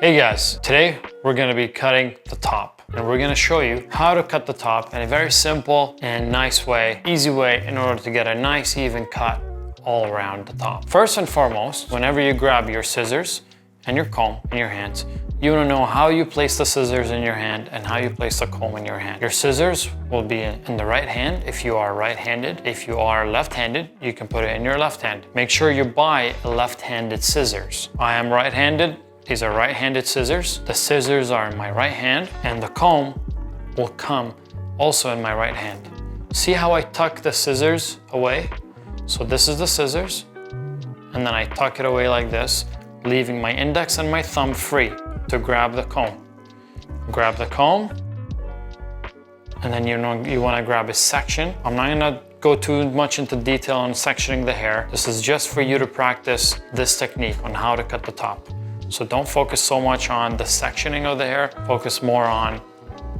Hey guys, today we're gonna be cutting the top and we're gonna show you how to cut the top in a very simple and nice way, easy way in order to get a nice even cut all around the top. First and foremost, whenever you grab your scissors and your comb in your hands, you wanna know how you place the scissors in your hand and how you place the comb in your hand. Your scissors will be in the right hand if you are right-handed. If you are left-handed, you can put it in your left hand. Make sure you buy left-handed scissors. I am right-handed. These are right-handed scissors. The scissors are in my right hand and the comb will come also in my right hand. See how I tuck the scissors away? So this is the scissors and then I tuck it away like this, leaving my index and my thumb free to grab the comb. Grab the comb and then you want to grab a section. I'm not going to go too much into detail on sectioning the hair. This is just for you to practice this technique on how to cut the top. So don't focus so much on the sectioning of the hair, focus more on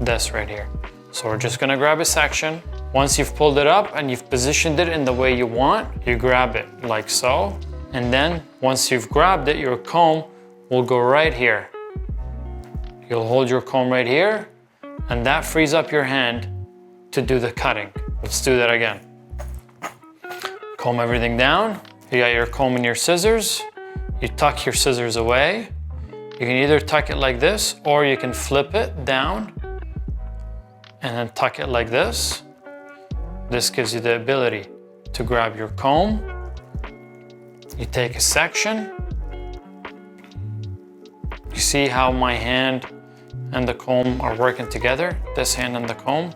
this right here. So we're just gonna grab a section. Once you've pulled it up and you've positioned it in the way you want, you grab it like so. And then once you've grabbed it, your comb will go right here. You'll hold your comb right here and that frees up your hand to do the cutting. Let's do that again. Comb everything down. You got your comb and your scissors. You tuck your scissors away. You can either tuck it like this or you can flip it down and then tuck it like this. This gives you the ability to grab your comb. You take a section. You see how my hand and the comb are working together, this hand and the comb.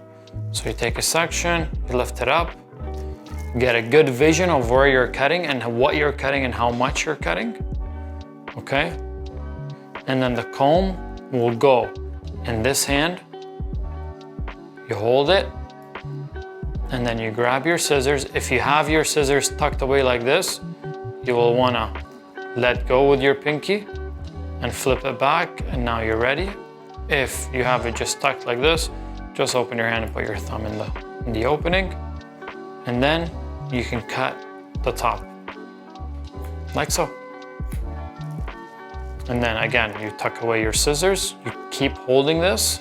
So you take a section, you lift it up, get a good vision of where you're cutting and what you're cutting and how much you're cutting. Okay, and then the comb will go in this hand. You hold it and then you grab your scissors. If you have your scissors tucked away like this, you will want to let go with your pinky and flip it back, and now you're ready. If you have it just tucked like this, just open your hand and put your thumb in the opening, and then you can cut the top like so. And then again, you tuck away your scissors, you keep holding this,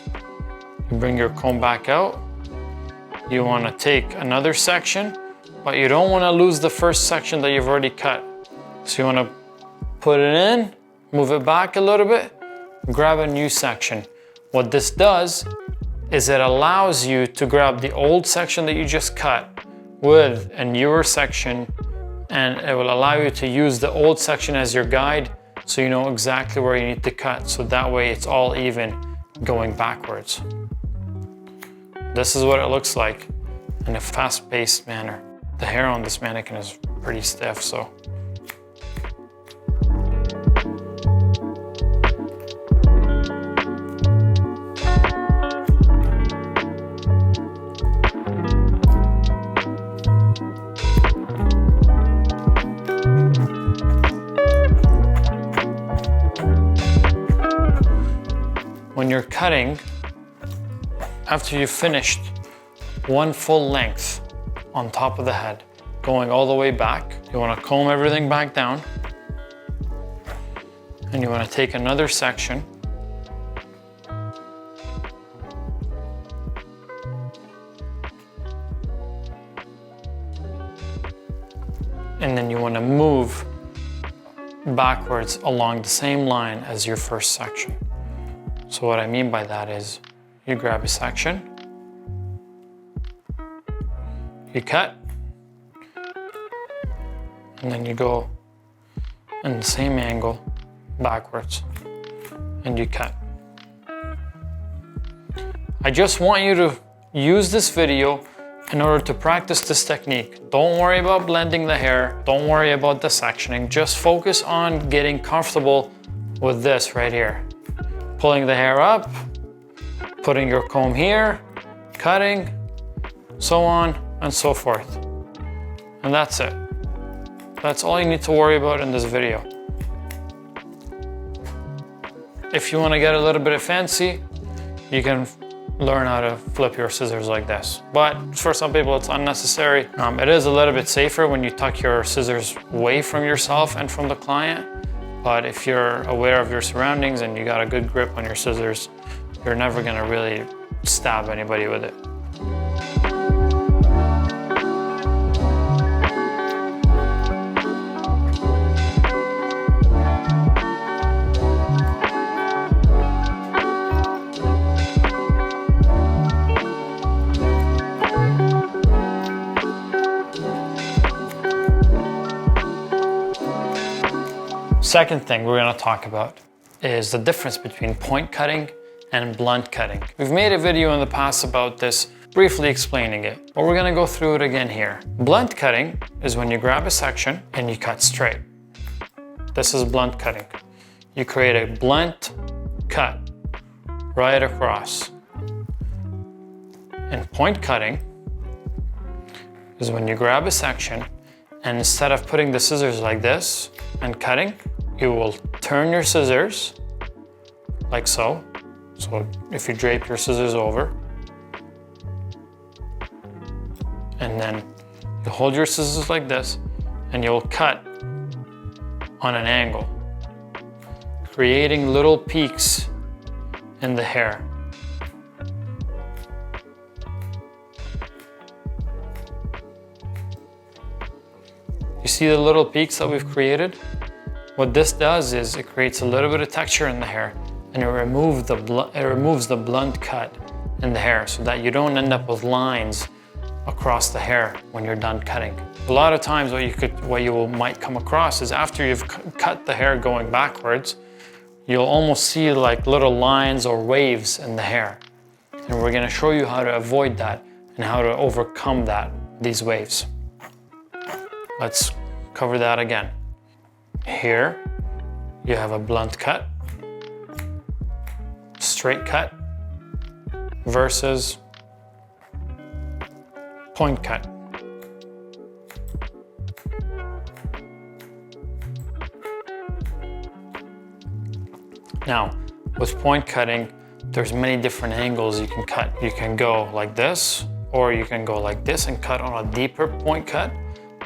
you bring your comb back out. You want to take another section, but you don't want to lose the first section that you've already cut. So you want to put it in, move it back a little bit, grab a new section. What this does is it allows you to grab the old section that you just cut with a newer section, and it will allow you to use the old section as your guide so you know exactly where you need to cut. So that way it's all even going backwards. This is what it looks like in a fast-paced manner. The hair on this mannequin is pretty stiff, so. When you're cutting, after you've finished one full length on top of the head, going all the way back, you want to comb everything back down and you want to take another section and then you want to move backwards along the same line as your first section. So what I mean by that is you grab a section, you cut, and then you go in the same angle backwards and you cut. I just want you to use this video in order to practice this technique. Don't worry about blending the hair. Don't worry about the sectioning. Just focus on getting comfortable with this right here. Pulling the hair up, putting your comb here, cutting, so on and so forth. And that's it. That's all you need to worry about in this video. If you want to get a little bit fancy, you can learn how to flip your scissors like this. But for some people, it's unnecessary. It is a little bit safer when you tuck your scissors away from yourself and from the client. But if you're aware of your surroundings and you got a good grip on your scissors, you're never gonna really stab anybody with it. Second thing we're going to talk about is the difference between point cutting and blunt cutting. We've made a video in the past about this, briefly explaining it, but we're going to go through it again here. Blunt cutting is when you grab a section and you cut straight. This is blunt cutting. You create a blunt cut right across. And point cutting is when you grab a section and instead of putting the scissors like this and cutting, you will turn your scissors like so. So if you drape your scissors over, and then you hold your scissors like this and you'll cut on an angle, creating little peaks in the hair. You see the little peaks that we've created? What this does is it creates a little bit of texture in the hair and it removes the blunt cut in the hair so that you don't end up with lines across the hair when you're done cutting. A lot of times what you might come across is after you've cut the hair going backwards, you'll almost see like little lines or waves in the hair. And we're gonna show you how to avoid that and how to overcome these waves. Let's cover that again. Here, you have a blunt cut, straight cut, versus point cut. Now, with point cutting, there's many different angles you can cut. You can go like this, or you can go like this and cut on a deeper point cut.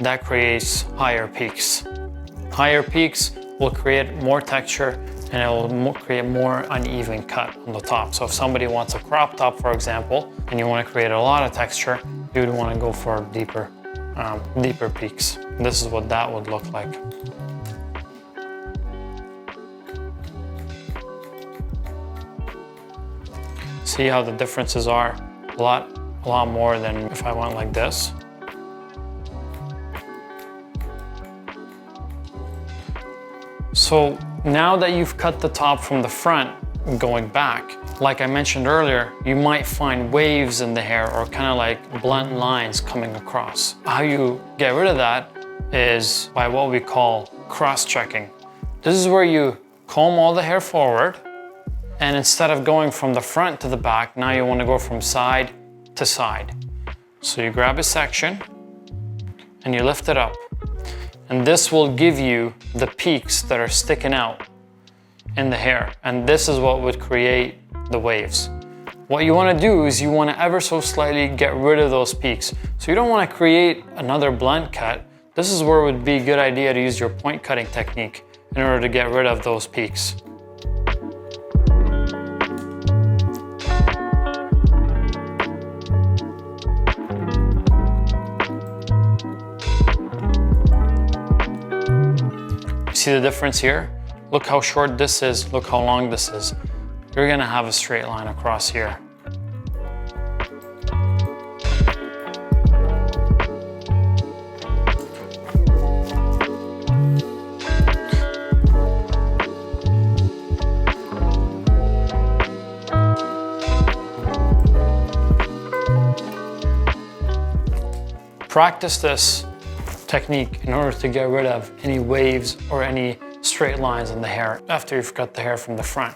That creates higher peaks. Higher peaks will create more texture and it will create more uneven cut on the top. So if somebody wants a crop top, for example, and you want to create a lot of texture, you would want to go for deeper peaks. This is what that would look like. See how the differences are? A lot more than if I went like this. So now that you've cut the top from the front going back, like I mentioned earlier, you might find waves in the hair or kind of like blunt lines coming across. How you get rid of that is by what we call cross-checking. This is where you comb all the hair forward, and instead of going from the front to the back, now you want to go from side to side. So you grab a section and you lift it up. And this will give you the peaks that are sticking out in the hair. And this is what would create the waves. What you want to do is you want to ever so slightly get rid of those peaks. So you don't want to create another blunt cut. This is where it would be a good idea to use your point cutting technique in order to get rid of those peaks. See the difference here? Look how short this is, look how long this is. You're gonna have a straight line across here. Practice this technique in order to get rid of any waves or any straight lines in the hair after you've cut the hair from the front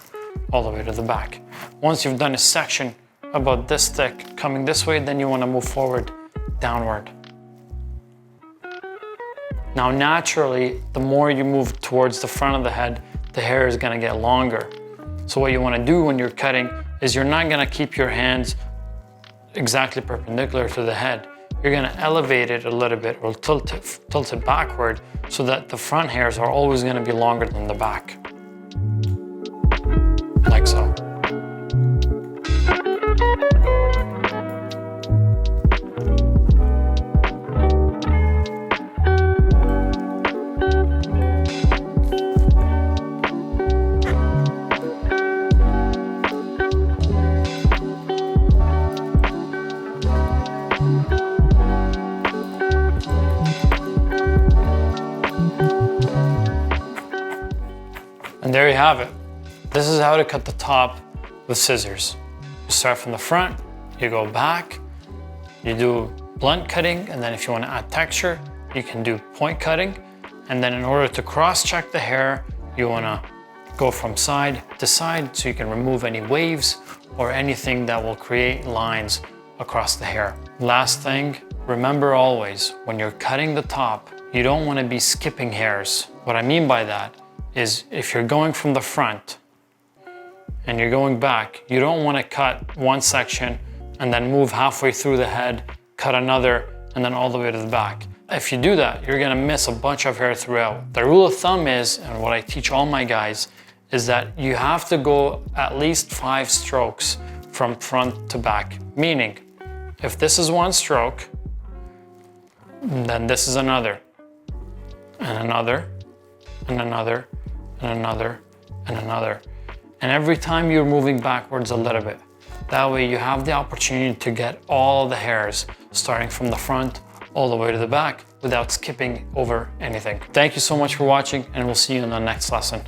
all the way to the back. Once you've done a section about this thick coming this way, then you want to move forward downward. Now naturally, the more you move towards the front of the head, the hair is going to get longer. So what you want to do when you're cutting is you're not going to keep your hands exactly perpendicular to the head. you're gonna elevate it a little bit or tilt it backward so that the front hairs are always gonna be longer than the back. Like so. And there you have it. This is how to cut the top with scissors. You start from the front, you go back, you do blunt cutting, and then if you want to add texture, you can do point cutting. And then in order to cross-check the hair, you want to go from side to side so you can remove any waves or anything that will create lines across the hair. Last thing, remember always, when you're cutting the top, you don't want to be skipping hairs. What I mean by that is if you're going from the front and you're going back, you don't want to cut one section and then move halfway through the head, cut another, and then all the way to the back. If you do that, you're gonna miss a bunch of hair throughout. The rule of thumb is, and what I teach all my guys, is that you have to go at least 5 strokes from front to back. Meaning, if this is one stroke, then this is another, and another, and another, and another, and another. And every time you're moving backwards a little bit. That way you have the opportunity to get all the hairs starting from the front all the way to the back without skipping over anything. Thank you so much for watching, and we'll see you in the next lesson.